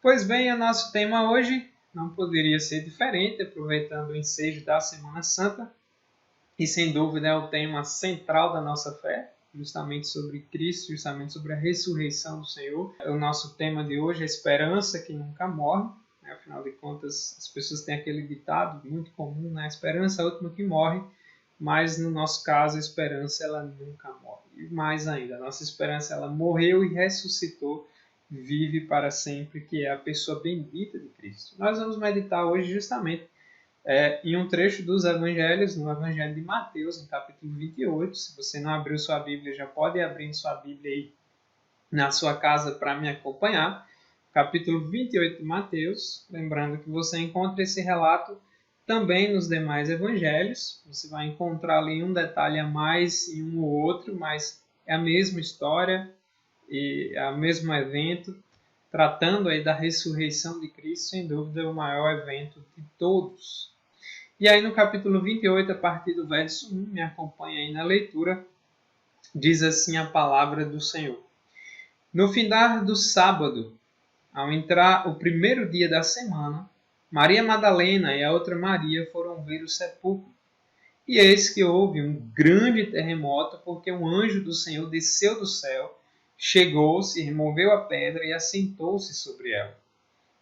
Pois bem, o nosso tema hoje não poderia ser diferente, aproveitando o ensejo da Semana Santa, e sem dúvida é o tema central da nossa fé, justamente sobre Cristo, justamente sobre a ressurreição do Senhor. O nosso tema de hoje é a esperança que nunca morre, né? Afinal de contas, as pessoas têm aquele ditado muito comum, né? A esperança é a última que morre, mas no nosso caso a esperança ela nunca morre. E mais ainda, a nossa esperança ela morreu e ressuscitou, vive para sempre, que é a pessoa bendita de Cristo. Nós vamos meditar hoje justamente em um trecho dos Evangelhos, no Evangelho de Mateus, no capítulo 28. Se você não abriu sua Bíblia, já pode abrir sua Bíblia aí na sua casa para me acompanhar. Capítulo 28 de Mateus, lembrando que você encontra esse relato também nos demais evangelhos. Você vai encontrar ali um detalhe a mais em um ou outro, mas é a mesma história e é o mesmo evento, tratando aí da ressurreição de Cristo, sem dúvida o maior evento de todos. E aí no capítulo 28, a partir do verso 1, me acompanha aí na leitura, diz assim a palavra do Senhor. No findar do sábado, ao entrar o primeiro dia da semana, Maria Madalena e a outra Maria foram ver o sepulcro. E eis que houve um grande terremoto, porque um anjo do Senhor desceu do céu, chegou-se, removeu a pedra e assentou-se sobre ela.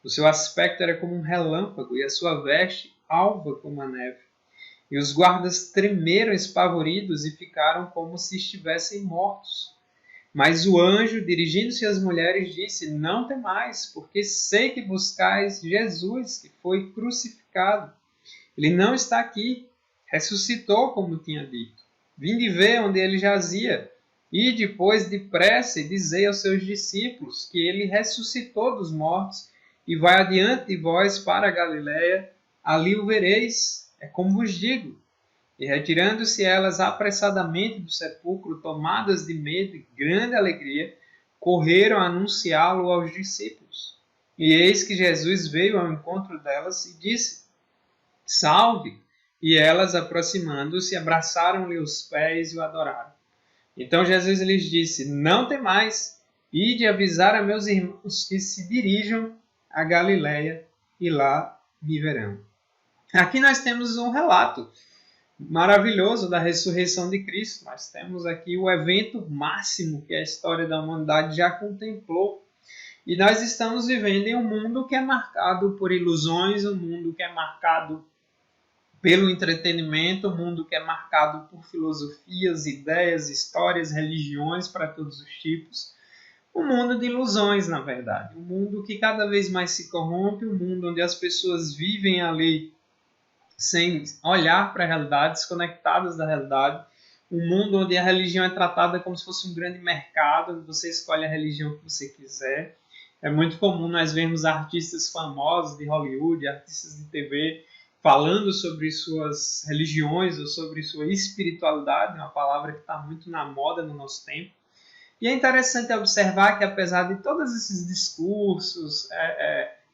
O seu aspecto era como um relâmpago e a sua veste alva como a neve. E os guardas tremeram espavoridos e ficaram como se estivessem mortos. Mas o anjo, dirigindo-se às mulheres, disse: Não temais, porque sei que buscais Jesus, que foi crucificado. Ele não está aqui, ressuscitou, como tinha dito. Vinde ver onde ele jazia. E depois, depressa, dizei aos seus discípulos que ele ressuscitou dos mortos e vai adiante de vós para a Galiléia. Ali o vereis, é como vos digo. E retirando-se elas apressadamente do sepulcro, tomadas de medo e grande alegria, correram a anunciá-lo aos discípulos. E eis que Jesus veio ao encontro delas e disse: Salve! E elas, aproximando-se, abraçaram-lhe os pés e o adoraram. Então Jesus lhes disse: Não temais, ide avisar a meus irmãos que se dirijam a Galiléia e lá me verão. Aqui nós temos um relato maravilhoso da ressurreição de Cristo. Nós temos aqui o evento máximo que a história da humanidade já contemplou. E nós estamos vivendo em um mundo que é marcado por ilusões, um mundo que é marcado pelo entretenimento, um mundo que é marcado por filosofias, ideias, histórias, religiões para todos os tipos. Um mundo de ilusões, na verdade. Um mundo que cada vez mais se corrompe, um mundo onde as pessoas vivem ali sem olhar para a realidade, desconectadas da realidade. Um mundo onde a religião é tratada como se fosse um grande mercado, onde você escolhe a religião que você quiser. É muito comum nós vermos artistas famosos de Hollywood, artistas de TV, falando sobre suas religiões ou sobre sua espiritualidade, uma palavra que está muito na moda no nosso tempo. E é interessante observar que, apesar de todos esses discursos,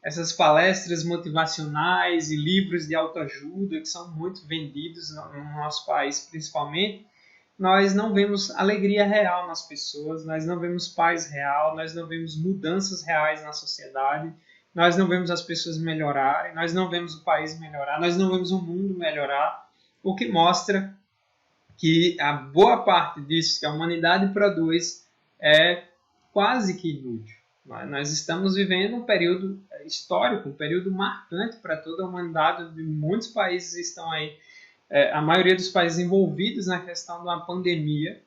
essas palestras motivacionais e livros de autoajuda que são muito vendidos no nosso país, principalmente, nós não vemos alegria real nas pessoas, nós não vemos paz real, nós não vemos mudanças reais na sociedade, nós não vemos as pessoas melhorarem, nós não vemos o país melhorar, nós não vemos o mundo melhorar, o que mostra que a boa parte disso que a humanidade produz é quase que inútil. Nós estamos vivendo um período histórico, um período marcante para toda a humanidade, onde muitos países estão aí, a maioria dos países envolvidos na questão de uma pandemia,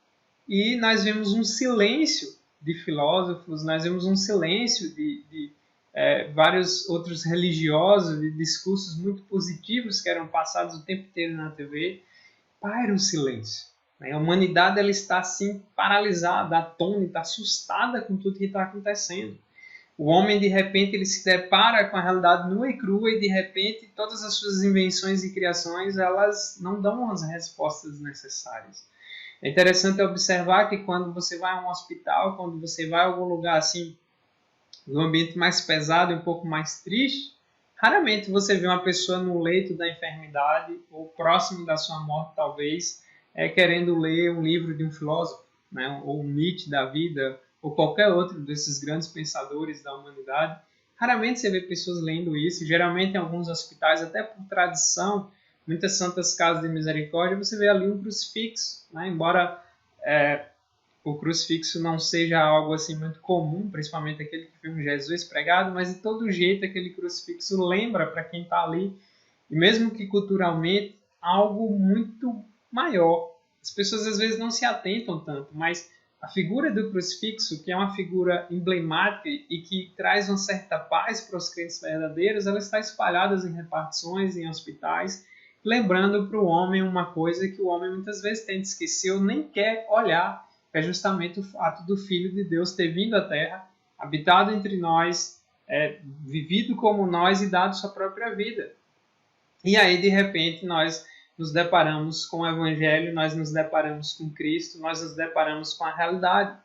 e nós vemos um silêncio de filósofos, nós vemos um silêncio de vários outros religiosos, de discursos muito positivos que eram passados o tempo inteiro na TV, paira o silêncio. A humanidade ela está assim paralisada, atônita, assustada com tudo que está acontecendo. O homem, de repente, ele se depara com a realidade nua e crua e, de repente, todas as suas invenções e criações elas não dão as respostas necessárias. É interessante observar que quando você vai a um hospital, quando você vai a algum lugar assim, num ambiente mais pesado e um pouco mais triste, raramente você vê uma pessoa no leito da enfermidade ou próximo da sua morte, talvez, querendo ler um livro de um filósofo, né? Ou um Nietzsche da vida, ou qualquer outro desses grandes pensadores da humanidade. Raramente você vê pessoas lendo isso. Geralmente em alguns hospitais, até por tradição, muitas santas casas de misericórdia, você vê ali um crucifixo, né? Embora o crucifixo não seja algo assim muito comum, principalmente aquele que viu Jesus pregado, mas de todo jeito aquele crucifixo lembra para quem está ali, e mesmo que culturalmente, algo muito maior. As pessoas às vezes não se atentam tanto, mas a figura do crucifixo, que é uma figura emblemática e que traz uma certa paz para os crentes verdadeiros, ela está espalhada em repartições, em hospitais, lembrando para o homem uma coisa que o homem muitas vezes tenta esquecer ou nem quer olhar, que é justamente o fato do Filho de Deus ter vindo à Terra, habitado entre nós, vivido como nós e dado sua própria vida. E aí, de repente, nós nos deparamos com o Evangelho, nós nos deparamos com Cristo, nós nos deparamos com a realidade.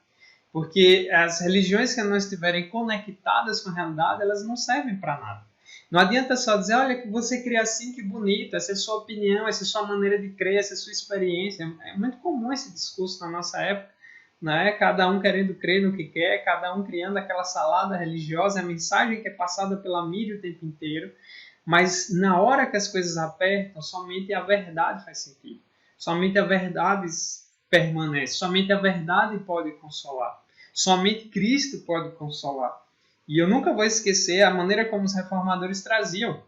Porque as religiões que não estiverem conectadas com a realidade, elas não servem para nada. Não adianta só dizer, olha, que você crê assim, que bonito, essa é a sua opinião, essa é a sua maneira de crer, essa é a sua experiência. É muito comum esse discurso na nossa época, né? Cada um querendo crer no que quer, cada um criando aquela salada religiosa, a mensagem que é passada pela mídia o tempo inteiro. Mas na hora que as coisas apertam, somente a verdade faz sentido. Somente a verdade permanece. Somente a verdade pode consolar. Somente Cristo pode consolar. E eu nunca vou esquecer a maneira como os reformadores traziam.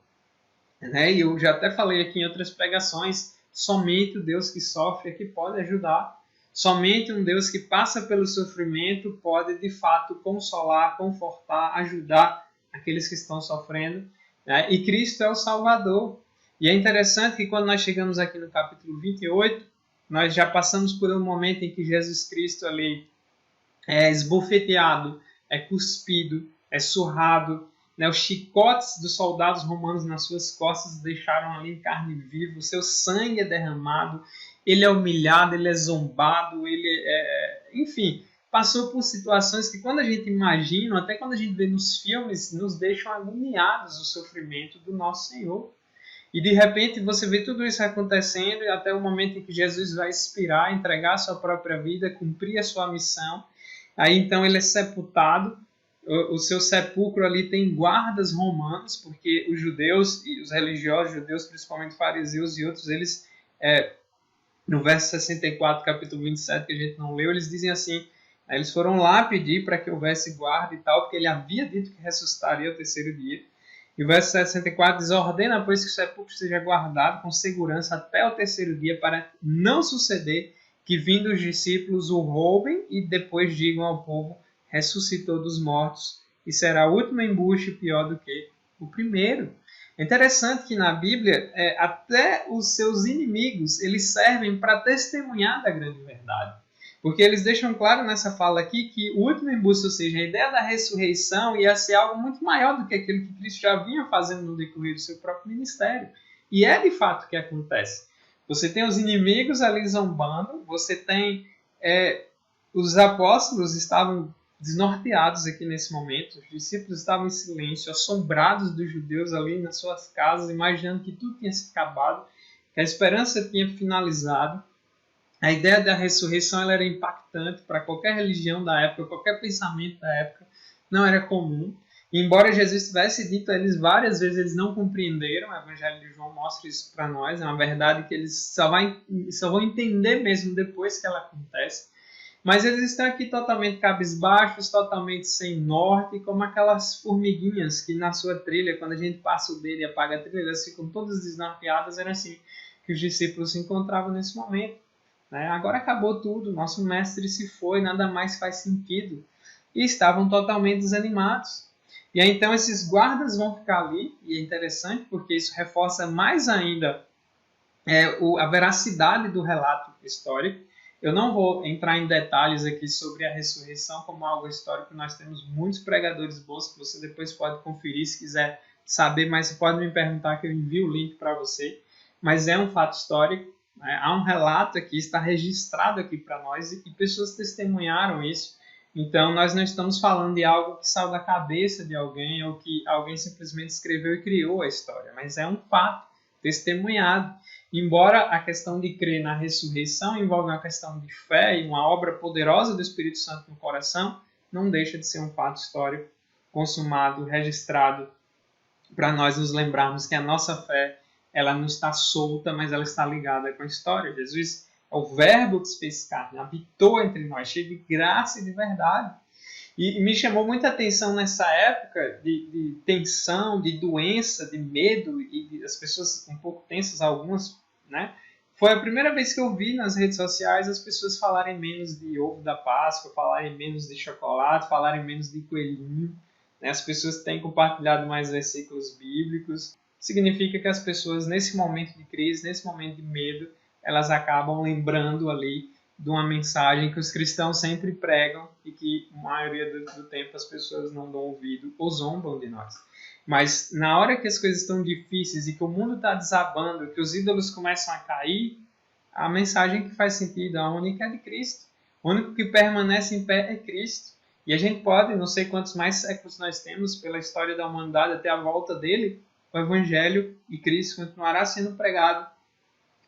Né? E eu já até falei aqui em outras pregações, somente o Deus que sofre é que pode ajudar. Somente um Deus que passa pelo sofrimento pode, de fato, consolar, confortar, ajudar aqueles que estão sofrendo. Né? E Cristo é o Salvador. E é interessante que quando nós chegamos aqui no capítulo 28, nós já passamos por um momento em que Jesus Cristo ali é esbofeteado, é cuspido, é surrado, né? Os chicotes dos soldados romanos nas suas costas deixaram ali em carne viva, o seu sangue é derramado, ele é humilhado, ele é zombado, enfim, passou por situações que quando a gente imagina, até quando a gente vê nos filmes, nos deixam agoniados o sofrimento do nosso Senhor. E de repente você vê tudo isso acontecendo e até o momento em que Jesus vai expirar, entregar a sua própria vida, cumprir a sua missão. Aí então ele é sepultado, o seu sepulcro ali tem guardas romanos, porque os judeus e os religiosos judeus, principalmente fariseus e outros, eles, no verso 64, capítulo 27, que a gente não leu, eles dizem assim, eles foram lá pedir para que houvesse guarda e tal, porque ele havia dito que ressuscitaria ao terceiro dia. E o verso 64 diz, ordena, pois, que o sepulcro seja guardado com segurança até o terceiro dia, para não suceder que vindo os discípulos o roubem e depois digam ao povo, ressuscitou dos mortos, e será o último embuste pior do que o primeiro. É interessante que na Bíblia, até os seus inimigos, eles servem para testemunhar da grande verdade. Porque eles deixam claro nessa fala aqui que o último embuste, ou seja, a ideia da ressurreição ia ser algo muito maior do que aquilo que Cristo já vinha fazendo no decorrer do seu próprio ministério. E é de fato o que acontece. Você tem os inimigos ali zombando, você tem os apóstolos estavam desnorteados aqui nesse momento, os discípulos estavam em silêncio, assombrados dos judeus ali nas suas casas, imaginando que tudo tinha se acabado, que a esperança tinha finalizado. A ideia da ressurreição ela era impactante para qualquer religião da época, qualquer pensamento da época, não era comum. E embora Jesus tivesse dito a eles várias vezes, eles não compreenderam. O Evangelho de João mostra isso para nós. É uma verdade que eles só vão entender mesmo depois que ela acontece. Mas eles estão aqui totalmente cabisbaixos, totalmente sem norte, como aquelas formiguinhas que na sua trilha, quando a gente passa o dedo e apaga a trilha, elas ficam todas desnorteadas. Era assim que os discípulos se encontravam nesse momento. Agora acabou tudo, nosso mestre se foi, nada mais faz sentido. E estavam totalmente desanimados. E aí então esses guardas vão ficar ali, e é interessante porque isso reforça mais ainda a veracidade do relato histórico. Eu não vou entrar em detalhes aqui sobre a ressurreição como algo histórico, nós temos muitos pregadores bons que você depois pode conferir se quiser saber, mas você pode me perguntar que eu envio o link para você. Mas é um fato histórico. Há um relato aqui, está registrado aqui para nós e pessoas testemunharam isso. Então, nós não estamos falando de algo que saiu da cabeça de alguém ou que alguém simplesmente escreveu e criou a história, mas é um fato testemunhado. Embora a questão de crer na ressurreição envolva uma questão de fé e uma obra poderosa do Espírito Santo no coração, não deixa de ser um fato histórico consumado, registrado, para nós nos lembrarmos que a nossa fé, ela não está solta, mas ela está ligada com a história. Jesus é o verbo que se fez carne, habitou entre nós, cheio de graça e de verdade. E me chamou muita atenção nessa época de tensão, de doença, de medo, e as pessoas um pouco tensas, algumas, né? Foi a primeira vez que eu vi nas redes sociais as pessoas falarem menos de ovo da Páscoa, falarem menos de chocolate, falarem menos de coelhinho. Né? As pessoas têm compartilhado mais versículos bíblicos. Significa que as pessoas, nesse momento de crise, nesse momento de medo, elas acabam lembrando ali de uma mensagem que os cristãos sempre pregam e que, a maioria do tempo, as pessoas não dão ouvido ou zombam de nós. Mas na hora que as coisas estão difíceis e que o mundo está desabando, que os ídolos começam a cair, a mensagem que faz sentido, a única é de Cristo. O único que permanece em pé é Cristo. E a gente pode, não sei quantos mais séculos nós temos pela história da humanidade até a volta dele, o Evangelho e Cristo continuará sendo pregado.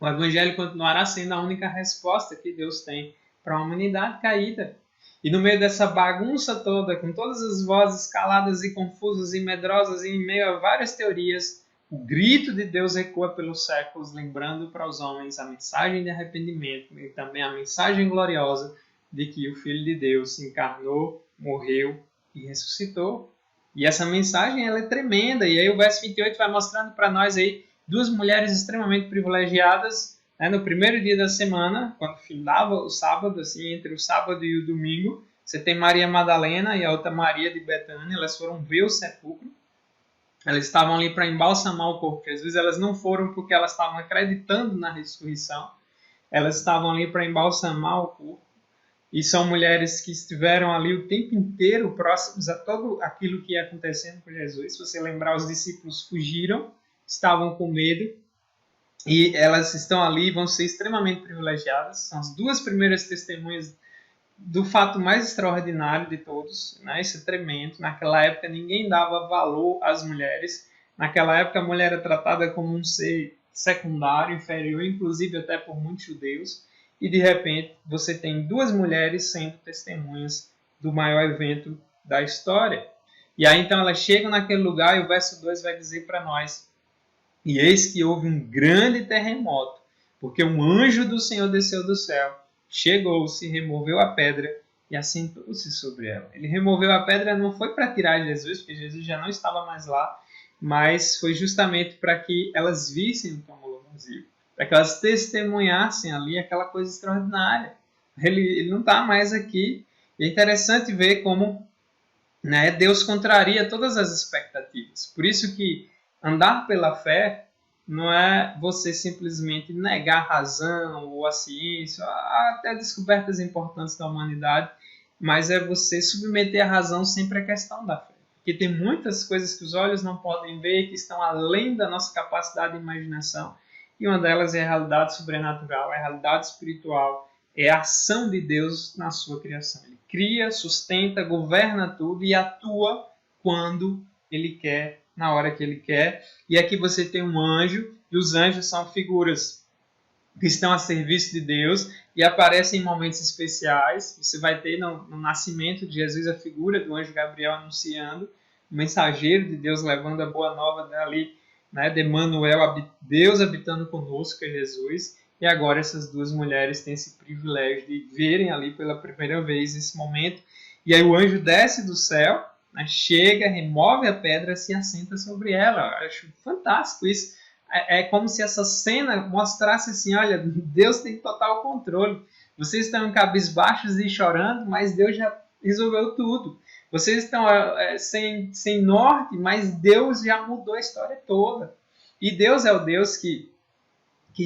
O Evangelho continuará sendo a única resposta que Deus tem para a humanidade caída. E no meio dessa bagunça toda, com todas as vozes caladas e confusas e medrosas, e em meio a várias teorias, o grito de Deus ecoa pelos séculos, lembrando para os homens a mensagem de arrependimento e também a mensagem gloriosa de que o Filho de Deus se encarnou, morreu e ressuscitou. E essa mensagem ela é tremenda. E aí o verso 28 vai mostrando para nós aí duas mulheres extremamente privilegiadas, né, no primeiro dia da semana, quando findava o sábado, assim, entre o sábado e o domingo. Você tem Maria Madalena e a outra Maria de Betânia, elas foram ver o sepulcro. Elas estavam ali para embalsamar o corpo de Jesus. Elas não foram porque elas estavam acreditando na ressurreição. Elas estavam ali para embalsamar o corpo. E são mulheres que estiveram ali o tempo inteiro próximos a tudo aquilo que ia acontecendo com Jesus. Se você lembrar, os discípulos fugiram, estavam com medo, e elas estão ali e vão ser extremamente privilegiadas. São as duas primeiras testemunhas do fato mais extraordinário de todos, né? Isso é tremendo. Naquela época ninguém dava valor às mulheres. Naquela época a mulher era tratada como um ser secundário, inferior, inclusive até por muitos judeus. E de repente você tem duas mulheres sendo testemunhas do maior evento da história. E aí então elas chegam naquele lugar e o verso 2 vai dizer para nós: e eis que houve um grande terremoto, porque um anjo do Senhor desceu do céu, chegou-se, removeu a pedra e assentou-se sobre ela. Ele removeu a pedra não foi para tirar Jesus, porque Jesus já não estava mais lá, mas foi justamente para que elas vissem o túmulo vazio, para que elas testemunhassem ali aquela coisa extraordinária. Ele não está mais aqui. E é interessante ver como, né, Deus contraria todas as expectativas. Por isso que andar pela fé não é você simplesmente negar a razão ou a ciência, até descobertas importantes da humanidade, mas é você submeter a razão sempre à questão da fé. Porque tem muitas coisas que os olhos não podem ver, que estão além da nossa capacidade de imaginação, e uma delas é a realidade sobrenatural, é a realidade espiritual, é a ação de Deus na sua criação. Ele cria, sustenta, governa tudo e atua quando Ele quer, na hora que Ele quer. E aqui você tem um anjo, e os anjos são figuras que estão a serviço de Deus e aparecem em momentos especiais. Você vai ter no nascimento de Jesus a figura do anjo Gabriel anunciando, o mensageiro de Deus levando a boa nova dali, né, de Emmanuel, Deus habitando conosco, é Jesus. E agora essas duas mulheres têm esse privilégio de verem ali pela primeira vez esse momento. E aí o anjo desce do céu, né, chega, remove a pedra e se assenta sobre ela. Eu acho fantástico isso. É como se essa cena mostrasse assim, olha, Deus tem total controle. Vocês estão cabisbaixos e chorando, mas Deus já resolveu tudo. Vocês estão sem norte, mas Deus já mudou a história toda. E Deus é o Deus que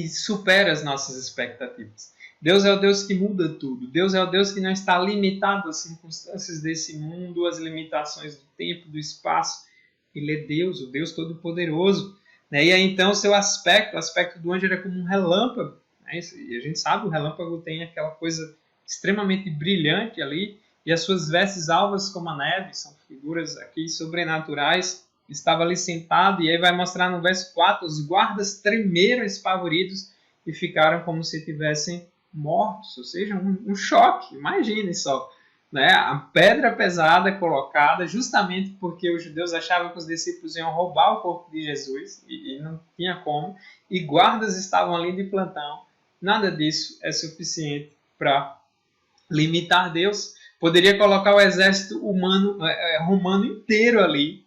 supera as nossas expectativas. Deus é o Deus que muda tudo. Deus é o Deus que não está limitado às circunstâncias desse mundo, às limitações do tempo, do espaço. Ele é Deus, o Deus Todo-Poderoso. E aí então o aspecto do anjo era como um relâmpago. Né? E a gente sabe, o relâmpago tem aquela coisa extremamente brilhante ali, e as suas vestes alvas como a neve, são figuras aqui sobrenaturais. Estava ali sentado, e aí vai mostrar no verso 4, os guardas tremeram espavoridos e ficaram como se tivessem mortos, ou seja, um choque, imagine só. né, a pedra pesada colocada, justamente porque os judeus achavam que os discípulos iam roubar o corpo de Jesus, e não tinha como, e guardas estavam ali de plantão. Nada disso é suficiente para limitar Deus. Poderia colocar o exército romano inteiro ali,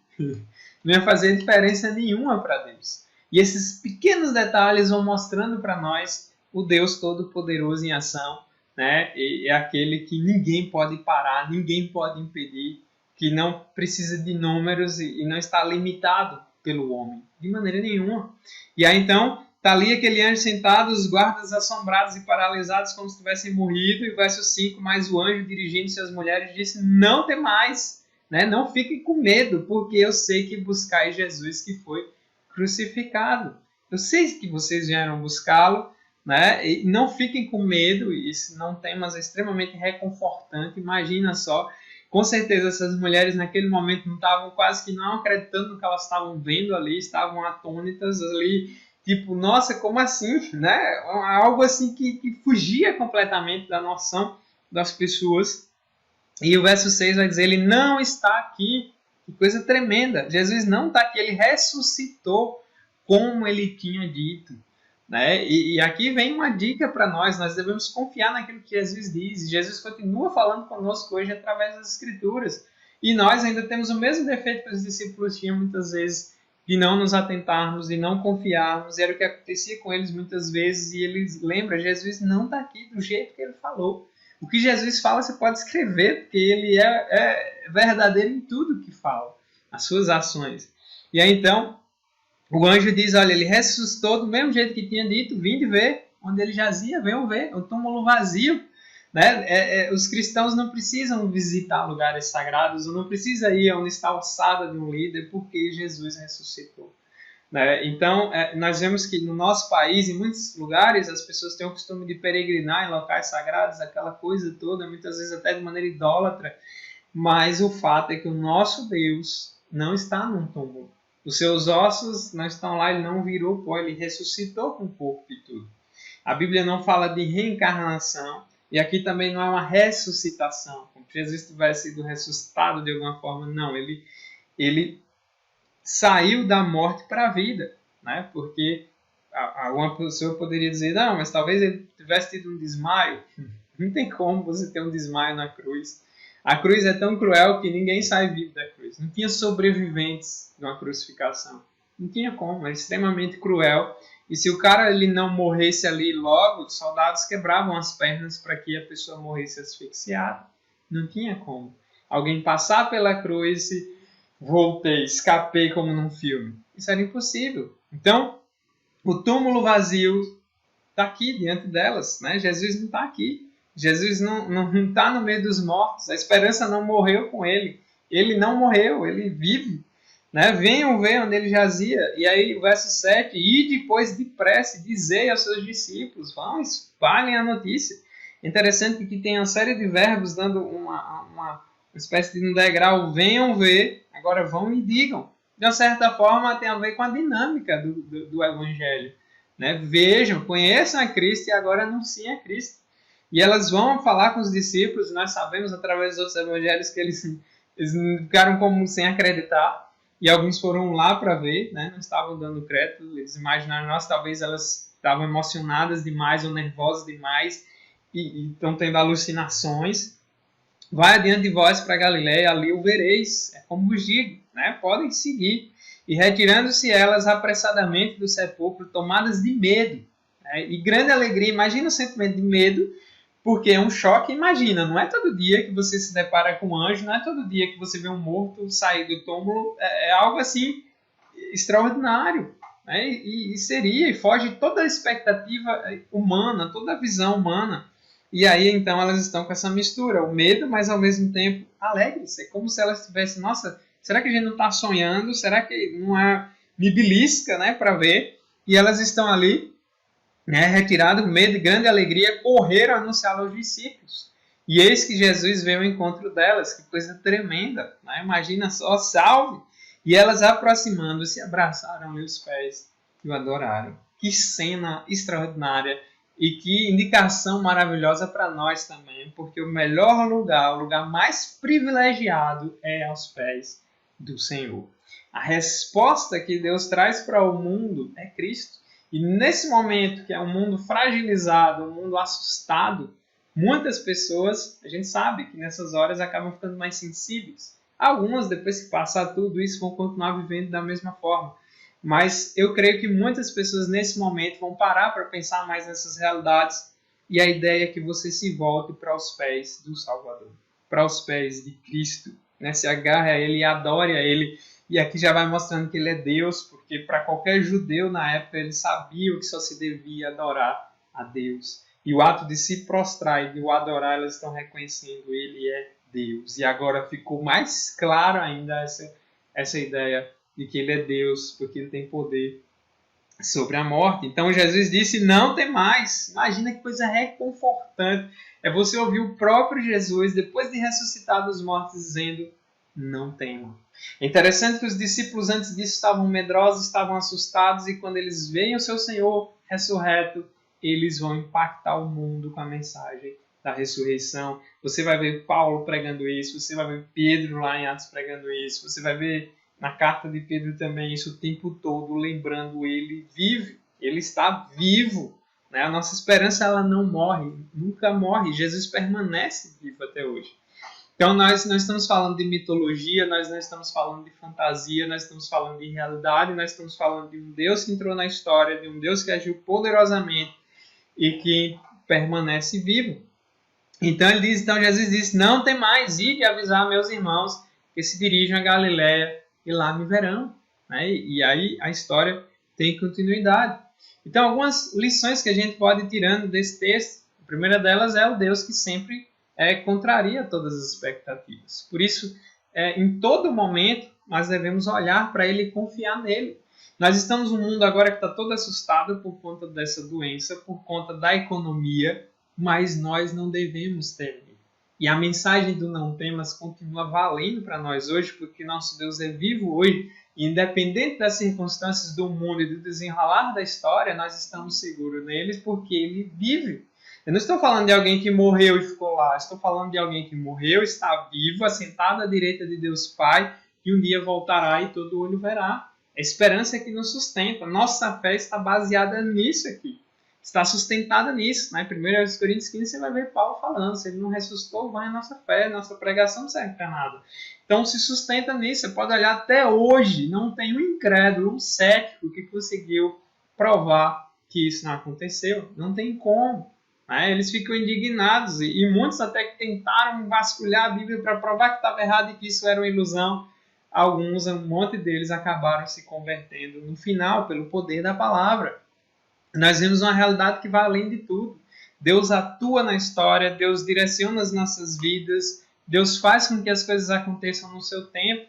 não ia fazer diferença nenhuma para Deus. E esses pequenos detalhes vão mostrando para nós o Deus Todo-Poderoso em ação, né? É aquele que ninguém pode parar, ninguém pode impedir, que não precisa de números e não está limitado pelo homem, de maneira nenhuma. E aí então, está ali aquele anjo sentado, os guardas assombrados e paralisados como se tivessem morrido, e verso 5, mas o anjo dirigindo-se às mulheres disse, não temais, né? Não fiquem com medo, porque eu sei que buscais Jesus que foi crucificado. Eu sei que vocês vieram buscá-lo, né? E não fiquem com medo, isso não tem, mas é extremamente reconfortante. Imagina só, com certeza essas mulheres naquele momento não estavam quase que não acreditando no que elas estavam vendo ali, estavam atônitas ali, tipo, nossa, como assim? Né? Algo assim que fugia completamente da noção das pessoas. E o verso 6 vai dizer, ele não está aqui. Que coisa tremenda. Jesus não está aqui, ele ressuscitou como ele tinha dito. Né? E aqui vem uma dica para nós devemos confiar naquilo que Jesus diz. E Jesus continua falando conosco hoje através das Escrituras. E nós ainda temos o mesmo defeito que os discípulos tinham muitas vezes, de não nos atentarmos, de não confiarmos. Era o que acontecia com eles muitas vezes. E eles lembram, Jesus não está aqui do jeito que ele falou. O que Jesus fala você pode escrever, porque ele é verdadeiro em tudo que fala, as suas ações. E aí então, o anjo diz, olha, ele ressuscitou do mesmo jeito que tinha dito, vinde ver onde ele jazia, venham ver, o túmulo vazio. Né? Os cristãos não precisam visitar lugares sagrados, não precisam ir onde está a ossada de um líder, porque Jesus ressuscitou. Né? Então, nós vemos que no nosso país, em muitos lugares, as pessoas têm o costume de peregrinar em locais sagrados, aquela coisa toda, muitas vezes até de maneira idólatra, mas o fato é que o nosso Deus não está num túmulo. Os seus ossos não estão lá, ele não virou pó, ele ressuscitou com o corpo e tudo. A Bíblia não fala de reencarnação, e aqui também não é uma ressuscitação, como se Jesus tivesse sido ressuscitado de alguma forma, não, ele saiu da morte para a vida, né? Porque alguma pessoa poderia dizer, não, mas talvez ele tivesse tido um desmaio. Não tem como você ter um desmaio na cruz. A cruz é tão cruel que ninguém sai vivo da cruz. Não tinha sobreviventes de uma crucificação. Não tinha como, é extremamente cruel. E se o cara ele não morresse ali logo, os soldados quebravam as pernas para que a pessoa morresse asfixiada. Não tinha como. Alguém passar pela cruz e voltei, escapei como num filme. Isso era impossível. Então, o túmulo vazio está aqui diante delas. Né? Jesus não está aqui. Jesus não está no meio dos mortos. A esperança não morreu com ele. Ele não morreu, ele vive. Né? Venham ver onde ele jazia. E aí, o verso 7. E depois depressa, dizei aos seus discípulos. Vão, espalhem a notícia. Interessante que tem uma série de verbos dando uma espécie de um degrau. Venham ver. Agora vão e digam. De uma certa forma, tem a ver com a dinâmica do Evangelho. Né? Vejam, conheçam a Cristo e agora anunciem a Cristo. E elas vão falar com os discípulos. Nós sabemos, através dos outros evangelhos, que eles ficaram como sem acreditar. E alguns foram lá para ver, né? Não estavam dando crédito. Eles imaginaram, nossa, talvez elas estavam emocionadas demais ou nervosas demais e estão tendo alucinações. Vai adiante de vós para Galiléia, ali o vereis. É como vos digo, né? Podem seguir. E retirando-se elas apressadamente do sepulcro, tomadas de medo. Né? E grande alegria. Imagina o sentimento de medo, porque é um choque. Imagina, não é todo dia que você se depara com um anjo, não é todo dia que você vê um morto sair do túmulo. É algo assim extraordinário. Né? E seria, e foge toda a expectativa humana, toda a visão humana. E aí, então, elas estão com essa mistura, o medo, mas ao mesmo tempo alegres. É como se elas tivessem, nossa, será que a gente não está sonhando? Será que não é? Me belisca, né, para ver. E elas estão ali, né, retirado com medo e grande alegria, correram a anunciar aos discípulos. E eis que Jesus veio ao encontro delas, que coisa tremenda. Né? Imagina só, salve! E elas, aproximando-se, abraçaram-lhe os pés e o adoraram. Que cena extraordinária E que indicação maravilhosa para nós também, porque o melhor lugar, o lugar mais privilegiado é aos pés do Senhor. A resposta que Deus traz para o mundo é Cristo. E nesse momento, que é um mundo fragilizado, um mundo assustado, muitas pessoas, a gente sabe que nessas horas acabam ficando mais sensíveis. Algumas, depois que passar tudo isso, vão continuar vivendo da mesma forma. Mas eu creio que muitas pessoas nesse momento vão parar para pensar mais nessas realidades, e a ideia é que você se volte para os pés do Salvador, para os pés de Cristo, né? Se agarre a Ele e adore a Ele. E aqui já vai mostrando que Ele é Deus, porque para qualquer judeu na época ele sabia que só se devia adorar a Deus. E o ato de se prostrar e de o adorar, elas estão reconhecendo Ele é Deus. E agora ficou mais claro ainda essa ideia de que Ele é Deus, porque Ele tem poder sobre a morte. Então Jesus disse, não tem mais. Imagina que coisa reconfortante. É você ouvir o próprio Jesus, depois de ressuscitar dos mortos, dizendo, não tema. É interessante que os discípulos antes disso estavam medrosos, estavam assustados, e quando eles veem o seu Senhor ressurreto, eles vão impactar o mundo com a mensagem da ressurreição. Você vai ver Paulo pregando isso, você vai ver Pedro lá em Atos pregando isso, você vai ver na carta de Pedro também isso o tempo todo, lembrando ele vive, ele está vivo. Né? A nossa esperança ela não morre, nunca morre, Jesus permanece vivo até hoje. Então nós não estamos falando de mitologia, nós não estamos falando de fantasia, nós estamos falando de realidade, nós estamos falando de um Deus que entrou na história, de um Deus que agiu poderosamente e que permanece vivo. Então Jesus disse, não tem mais, ide avisar meus irmãos que se dirijam a Galiléia e lá me verão. Né? E aí a história tem continuidade. Então algumas lições que a gente pode ir tirando desse texto, a primeira delas é o Deus que sempre contraria todas as expectativas. Por isso, em todo momento, nós devemos olhar para Ele e confiar nele. Nós estamos num mundo agora que está todo assustado por conta dessa doença, por conta da economia, mas nós não devemos temer. E a mensagem do não temas continua valendo para nós hoje, porque nosso Deus é vivo hoje, e independente das circunstâncias do mundo e do desenrolar da história, nós estamos seguros neles porque Ele vive. Eu não estou falando de alguém que morreu e ficou lá. Estou falando de alguém que morreu, está vivo, assentado à direita de Deus Pai, e um dia voltará e todo olho verá. A esperança é que nos sustenta. Nossa fé está baseada nisso aqui. Está sustentada nisso. Né? 1 Coríntios 15 você vai ver Paulo falando. Se ele não ressuscitou, vai a nossa fé. Nossa pregação não serve para nada. Então se sustenta nisso. Você pode olhar até hoje. Não tem um incrédulo, um cético que conseguiu provar que isso não aconteceu. Não tem como. Eles ficam indignados e muitos até que tentaram vasculhar a Bíblia para provar que estava errado e que isso era uma ilusão. Alguns, um monte deles acabaram se convertendo no final pelo poder da palavra. Nós vemos uma realidade que vai além de tudo. Deus atua na história, Deus direciona as nossas vidas, Deus faz com que as coisas aconteçam no seu tempo.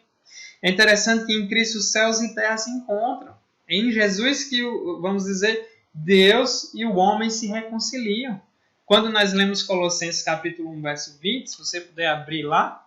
É interessante que em Cristo os céus e terra se encontram. É em Jesus que, vamos dizer, Deus e o homem se reconciliam. Quando nós lemos Colossenses capítulo 1, verso 20, se você puder abrir lá,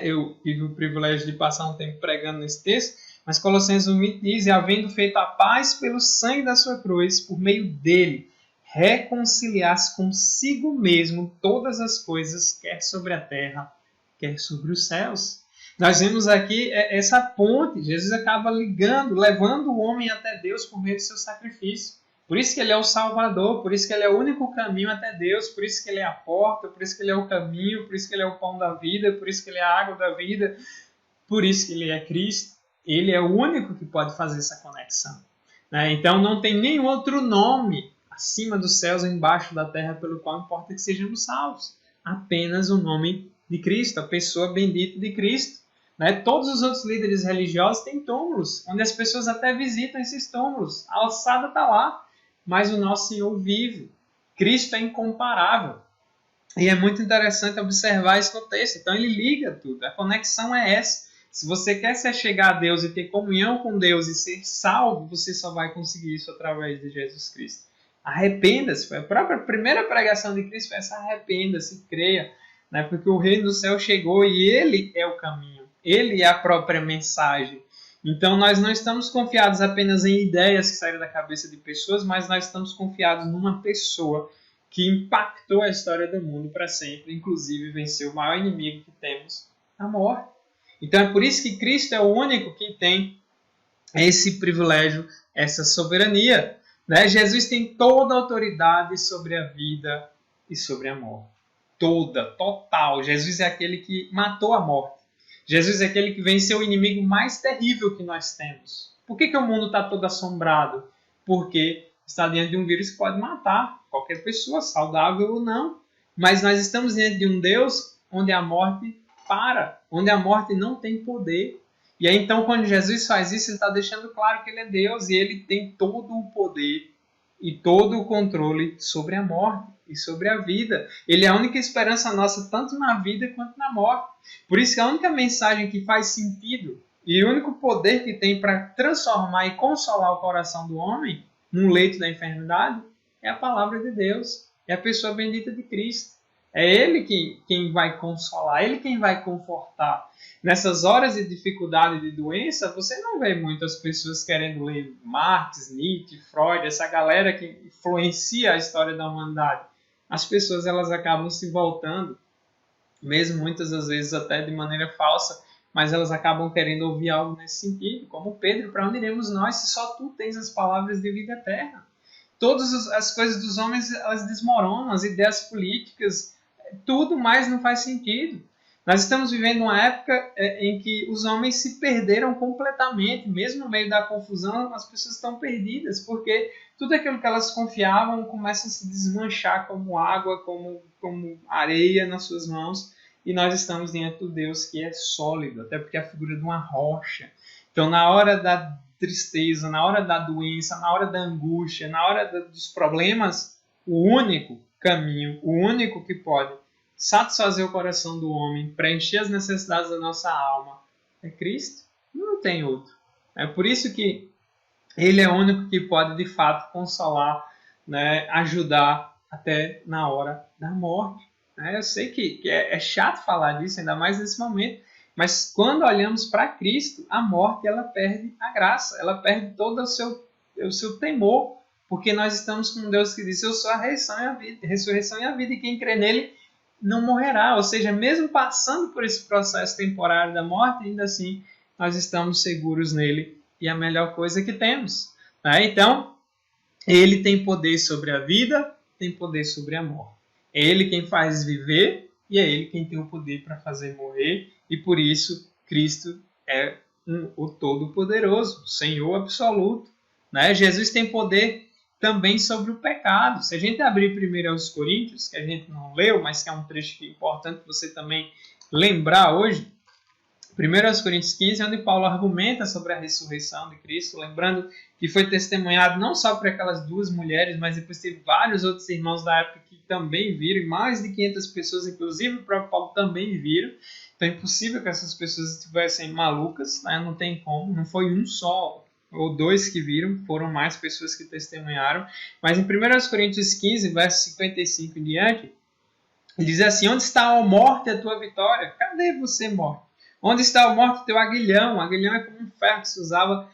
eu tive o privilégio de passar um tempo pregando nesse texto, mas Colossenses 1, 20 diz, e havendo feito a paz pelo sangue da sua cruz, por meio dele, reconciliar-se consigo mesmo todas as coisas, quer sobre a terra, quer sobre os céus. Nós vemos aqui essa ponte, Jesus acaba ligando, levando o homem até Deus por meio do seu sacrifício. Por isso que Ele é o Salvador, por isso que Ele é o único caminho até Deus, por isso que Ele é a porta, por isso que Ele é o caminho, por isso que Ele é o pão da vida, por isso que Ele é a água da vida, por isso que Ele é Cristo. Ele é o único que pode fazer essa conexão. Então não tem nenhum outro nome acima dos céus ou embaixo da terra pelo qual importa que sejamos salvos. Apenas o nome de Cristo, a pessoa bendita de Cristo. Todos os outros líderes religiosos têm túmulos, onde as pessoas até visitam esses túmulos. A alçada está lá. Mas o nosso Senhor vive. Cristo é incomparável. E é muito interessante observar isso no texto. Então ele liga tudo. A conexão é essa. Se você quer se achegar a Deus e ter comunhão com Deus e ser salvo, você só vai conseguir isso através de Jesus Cristo. Arrependa-se. A própria primeira pregação de Cristo foi essa: arrependa-se, creia. Porque o reino do céu chegou e Ele é o caminho. Ele é a própria mensagem. Então nós não estamos confiados apenas em ideias que saíram da cabeça de pessoas, mas nós estamos confiados numa pessoa que impactou a história do mundo para sempre, inclusive venceu o maior inimigo que temos, a morte. Então é por isso que Cristo é o único que tem esse privilégio, essa soberania. Né? Jesus tem toda a autoridade sobre a vida e sobre a morte. Toda, total. Jesus é aquele que matou a morte. Jesus é aquele que venceu o inimigo mais terrível que nós temos. Por que o mundo está todo assombrado? Porque está diante de um vírus que pode matar qualquer pessoa, saudável ou não. Mas nós estamos diante de um Deus onde a morte para, onde a morte não tem poder. E aí então quando Jesus faz isso, ele está deixando claro que ele é Deus e ele tem todo o poder e todo o controle sobre a morte e sobre a vida. Ele é a única esperança nossa, tanto na vida quanto na morte. Por isso que a única mensagem que faz sentido e o único poder que tem para transformar e consolar o coração do homem num leito da enfermidade é a palavra de Deus, é a pessoa bendita de Cristo. É Ele quem vai consolar, Ele quem vai confortar. Nessas horas de dificuldade e de doença, você não vê muitas pessoas querendo ler Marx, Nietzsche, Freud, essa galera que influencia a história da humanidade. As pessoas elas acabam se voltando, mesmo muitas das vezes até de maneira falsa, mas elas acabam querendo ouvir algo nesse sentido. Como Pedro, para onde iremos nós se só tu tens as palavras de vida eterna? Todas as coisas dos homens elas desmoronam, as ideias políticas, tudo mais não faz sentido. Nós estamos vivendo uma época em que os homens se perderam completamente, mesmo no meio da confusão, as pessoas estão perdidas, porque tudo aquilo que elas confiavam começa a se desmanchar como água, como areia nas suas mãos, e nós estamos diante do Deus que é sólido, até porque é a figura de uma rocha. Então, na hora da tristeza, na hora da doença, na hora da angústia, na hora dos problemas, o único caminho, o único que pode satisfazer o coração do homem, preencher as necessidades da nossa alma, é Cristo. Não tem outro. É por isso que Ele é o único que pode, de fato, consolar, né, ajudar até na hora da morte. Eu sei que é chato falar disso, ainda mais nesse momento, mas quando olhamos para Cristo, a morte ela perde a graça, ela perde todo o seu temor, porque nós estamos com um Deus que diz: eu sou a ressurreição e a vida, e quem crê nele não morrerá. Ou seja, mesmo passando por esse processo temporário da morte, ainda assim nós estamos seguros nele, e a melhor coisa que temos. Então, ele tem poder sobre a vida, tem poder sobre a morte. É ele quem faz viver e é ele quem tem o poder para fazer morrer, e por isso Cristo é o Todo-Poderoso, o Senhor absoluto. Jesus tem poder também sobre o pecado. Se a gente abrir primeiro aos Coríntios, que a gente não leu, mas que é um trecho que é importante você também lembrar hoje, 1 Coríntios 15, onde Paulo argumenta sobre a ressurreição de Cristo, lembrando que foi testemunhado não só por aquelas duas mulheres, mas depois teve vários outros irmãos da época que também viram, e mais de 500 pessoas, inclusive o próprio Paulo, também viram. Então é impossível que essas pessoas estivessem malucas, não tem como, não foi um só ou dois que viram, foram mais pessoas que testemunharam. Mas em 1 Coríntios 15, verso 55 em diante, ele diz assim: onde está, ó morte, a tua vitória? Cadê você, morte? Onde está, ó morte, o teu aguilhão? O aguilhão é como um ferro que se usava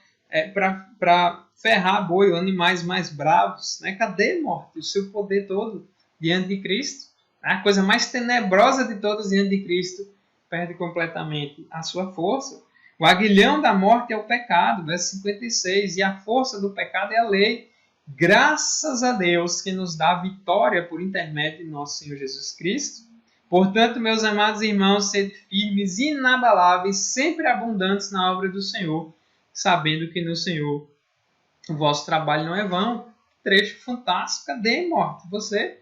para ferrar boi, ou animais mais bravos. Cadê, morte, o seu poder todo diante de Cristo? A coisa mais tenebrosa de todas diante de Cristo perde completamente a sua força. O aguilhão da morte é o pecado, verso 56, e a força do pecado é a lei. Graças a Deus que nos dá vitória por intermédio de nosso Senhor Jesus Cristo. Portanto, meus amados irmãos, sede firmes e inabaláveis, sempre abundantes na obra do Senhor, sabendo que no Senhor o vosso trabalho não é vão. Trecho fantástico. Cadê, morte? Você,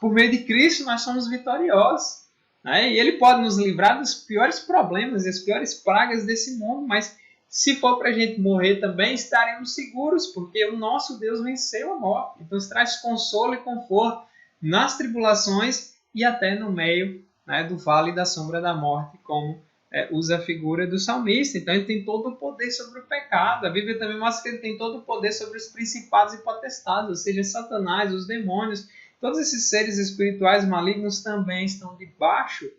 por meio de Cristo, nós somos vitoriosos. E Ele pode nos livrar dos piores problemas e das piores pragas desse mundo, mas se for para a gente morrer também, estaremos seguros, porque o nosso Deus venceu a morte. Então, isso traz consolo e conforto nas tribulações e até no meio do vale da sombra da morte, como usa a figura do salmista. Então, ele tem todo o poder sobre o pecado. A Bíblia também mostra que ele tem todo o poder sobre os principados e potestades, ou seja, Satanás, os demônios. Todos esses seres espirituais malignos também estão debaixo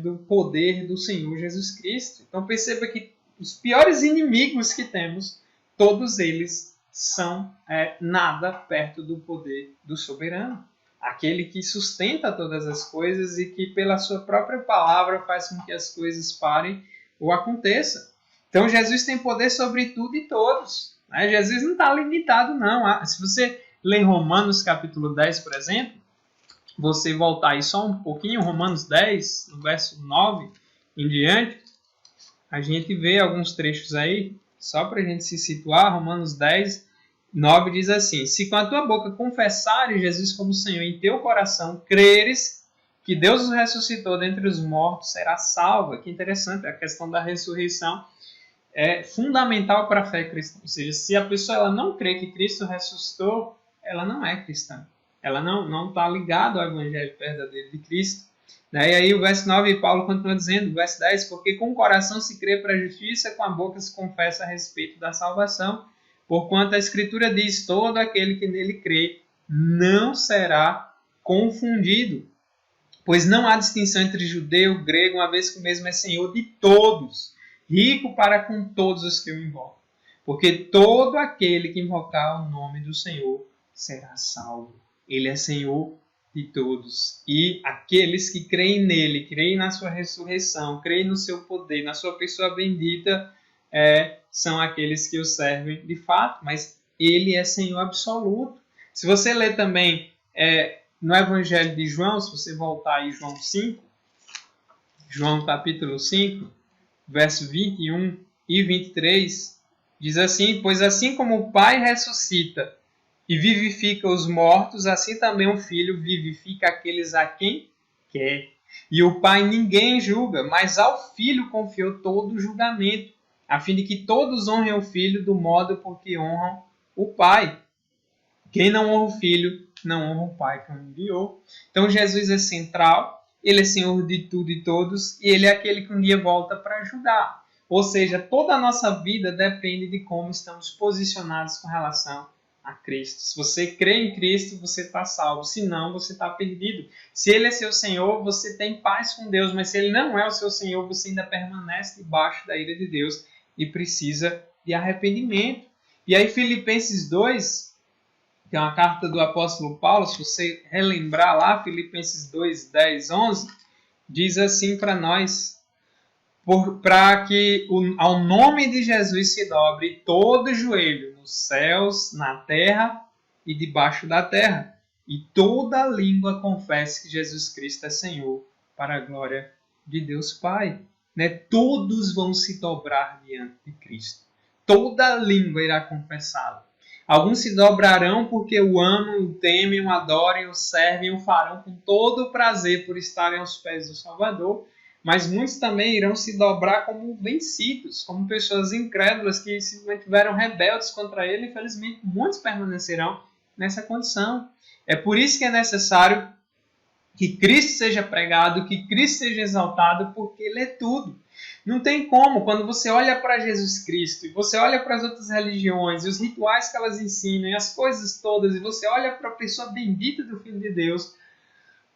do poder do Senhor Jesus Cristo. Então perceba que os piores inimigos que temos, todos eles são nada perto do poder do soberano. Aquele que sustenta todas as coisas e que pela sua própria palavra faz com que as coisas parem ou aconteçam. Então Jesus tem poder sobre tudo e todos. Né? Jesus não está limitado, não. Se você ler Romanos capítulo 10, por exemplo, você voltar aí só um pouquinho, Romanos 10, no verso 9 em diante, a gente vê alguns trechos aí, só para a gente se situar. Romanos 10, 9 diz assim: se com a tua boca confessares Jesus como Senhor, em teu coração creres que Deus o ressuscitou dentre os mortos, serás salvo. Que interessante, a questão da ressurreição é fundamental para a fé cristã. Ou seja, se a pessoa ela não crê que Cristo ressuscitou, ela não é cristã. Ela não está ligada ao evangelho verdadeiro de Cristo. E aí o verso 9, Paulo continua dizendo, verso 10, porque com o coração se crê para a justiça, com a boca se confessa a respeito da salvação. Porquanto a Escritura diz, todo aquele que nele crê não será confundido. Pois não há distinção entre judeu e grego, uma vez que o mesmo é Senhor de todos, rico para com todos os que o invocam. Porque todo aquele que invocar o nome do Senhor será salvo. Ele é Senhor de todos. E aqueles que creem nele, creem na sua ressurreição, creem no seu poder, na sua pessoa bendita, são aqueles que o servem de fato. Mas ele é Senhor absoluto. Se você ler também no Evangelho de João, se você voltar aí João 5, João capítulo 5, verso 21 e 23, diz assim: pois assim como o Pai ressuscita e vivifica os mortos, assim também o Filho vivifica aqueles a quem quer. E o Pai ninguém julga, mas ao Filho confiou todo o julgamento, a fim de que todos honrem o Filho do modo por que honram o Pai. Quem não honra o Filho, não honra o Pai que o enviou. Então Jesus é central, ele é Senhor de tudo e todos, e ele é aquele que um dia volta para julgar. Ou seja, toda a nossa vida depende de como estamos posicionados com relação a Cristo. Se você crê em Cristo, você está salvo. Se não, você está perdido. Se ele é seu Senhor, você tem paz com Deus. Mas se ele não é o seu Senhor, você ainda permanece debaixo da ira de Deus e precisa de arrependimento. E aí Filipenses 2, que é uma carta do apóstolo Paulo, se você relembrar lá, Filipenses 2, 10, 11, diz assim para nós: para que ao nome de Jesus se dobre todo joelho, nos céus, na terra e debaixo da terra, e toda língua confesse que Jesus Cristo é Senhor, para a glória de Deus Pai. Todos vão se dobrar diante de Cristo. Toda língua irá confessá-lo. Alguns se dobrarão porque o amam, o temem, o adorem, o servem, o farão com todo o prazer por estarem aos pés do Salvador. Mas muitos também irão se dobrar como vencidos, como pessoas incrédulas que simplesmente tiveram rebeldes contra ele. Infelizmente, muitos permanecerão nessa condição. É por isso que é necessário que Cristo seja pregado, que Cristo seja exaltado, porque ele é tudo. Não tem como, quando você olha para Jesus Cristo, e você olha para as outras religiões, e os rituais que elas ensinam, e as coisas todas, e você olha para a pessoa bendita do Filho de Deus,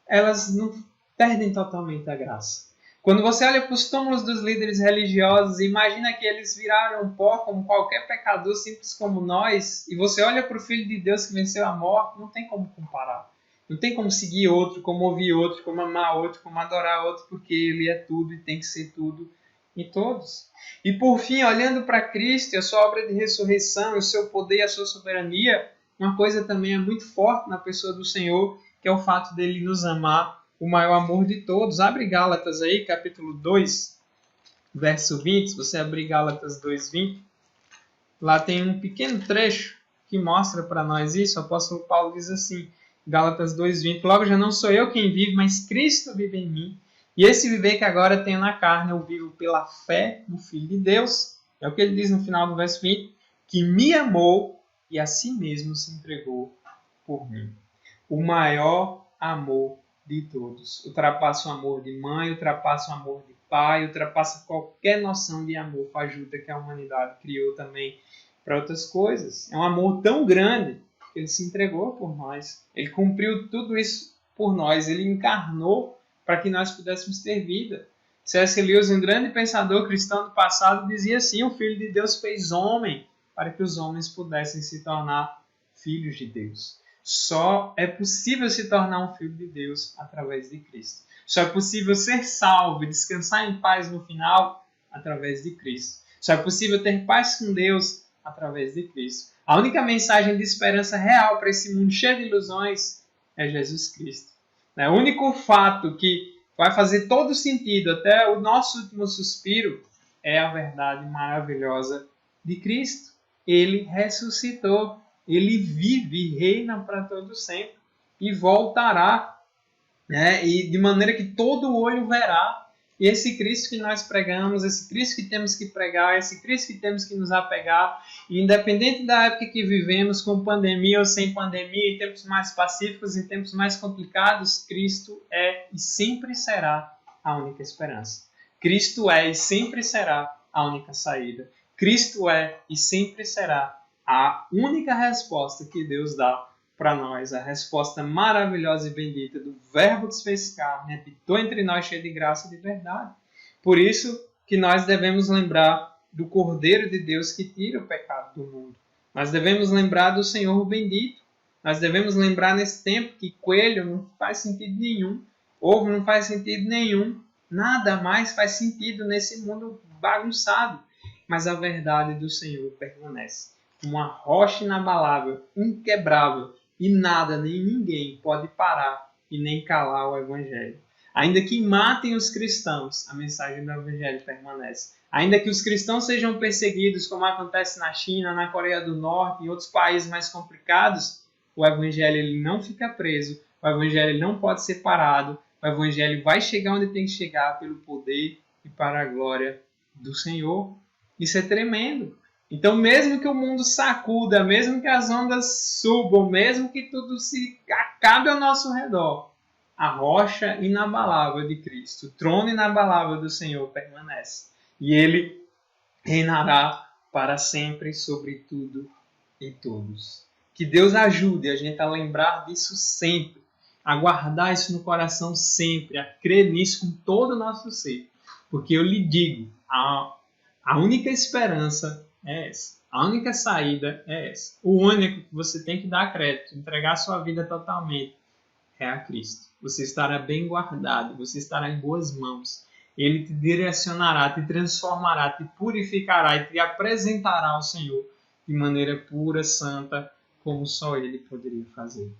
elas não perdem totalmente a graça. Quando você olha para os túmulos dos líderes religiosos e imagina que eles viraram pó como qualquer pecador simples como nós, e você olha para o Filho de Deus que venceu a morte, não tem como comparar. Não tem como seguir outro, como ouvir outro, como amar outro, como adorar outro, porque ele é tudo e tem que ser tudo em todos. E por fim, olhando para Cristo e a sua obra de ressurreição, o seu poder e a sua soberania, uma coisa também é muito forte na pessoa do Senhor, que é o fato dele nos amar, o maior amor de todos. Abre Gálatas aí, capítulo 2, verso 20. Se você abrir Gálatas 2, 20, lá tem um pequeno trecho que mostra para nós isso. O apóstolo Paulo diz assim, Gálatas 2, 20, logo já não sou eu quem vive, mas Cristo vive em mim. E esse viver que agora tenho na carne, eu vivo pela fé no Filho de Deus. É o que ele diz no final do verso 20, que me amou e a si mesmo se entregou por mim. O maior amor de todos. Ultrapassa o amor de mãe, ultrapassa o amor de pai, ultrapassa qualquer noção de amor fajuta que a humanidade criou também para outras coisas. É um amor tão grande que ele se entregou por nós. Ele cumpriu tudo isso por nós. Ele encarnou para que nós pudéssemos ter vida. C.S. Lewis, um grande pensador cristão do passado, dizia assim: o Filho de Deus fez homem para que os homens pudessem se tornar filhos de Deus. Só é possível se tornar um filho de Deus através de Cristo. Só é possível ser salvo e descansar em paz no final através de Cristo. Só é possível ter paz com Deus através de Cristo. A única mensagem de esperança real para esse mundo cheio de ilusões é Jesus Cristo. O único fato que vai fazer todo sentido até o nosso último suspiro é a verdade maravilhosa de Cristo. Ele ressuscitou, ele vive e reina para todo sempre e voltará, e de maneira que todo olho verá. E esse Cristo que nós pregamos, esse Cristo que temos que pregar, esse Cristo que temos que nos apegar, e independente da época que vivemos, com pandemia ou sem pandemia, em tempos mais pacíficos, em tempos mais complicados, Cristo é e sempre será a única esperança. Cristo é e sempre será a única saída. Cristo é e sempre será a única resposta que Deus dá para nós, a resposta maravilhosa e bendita do Verbo que se fez carne, habitou entre nós cheio de graça e de verdade. Por isso que nós devemos lembrar do Cordeiro de Deus que tira o pecado do mundo. Nós devemos lembrar do Senhor bendito. Nós devemos lembrar nesse tempo que coelho não faz sentido nenhum, ovo não faz sentido nenhum, nada mais faz sentido nesse mundo bagunçado. Mas a verdade do Senhor permanece. Uma rocha inabalável, inquebrável, e nada nem ninguém pode parar e nem calar o Evangelho. Ainda que matem os cristãos, a mensagem do Evangelho permanece. Ainda que os cristãos sejam perseguidos, como acontece na China, na Coreia do Norte e em outros países mais complicados, o Evangelho ele não fica preso, o Evangelho ele não pode ser parado, o Evangelho vai chegar onde tem que chegar pelo poder e para a glória do Senhor. Isso é tremendo. Então, mesmo que o mundo sacuda, mesmo que as ondas subam, mesmo que tudo se acabe ao nosso redor, a rocha inabalável de Cristo, o trono inabalável do Senhor permanece. E Ele reinará para sempre sobre tudo e todos. Que Deus ajude a gente a lembrar disso sempre, a guardar isso no coração sempre, a crer nisso com todo o nosso ser. Porque eu lhe digo, a única esperança é essa. A única saída é essa. O único que você tem que dar crédito, entregar sua vida totalmente, é a Cristo. Você estará bem guardado, você estará em boas mãos. Ele te direcionará, te transformará, te purificará e te apresentará ao Senhor de maneira pura, santa, como só Ele poderia fazer.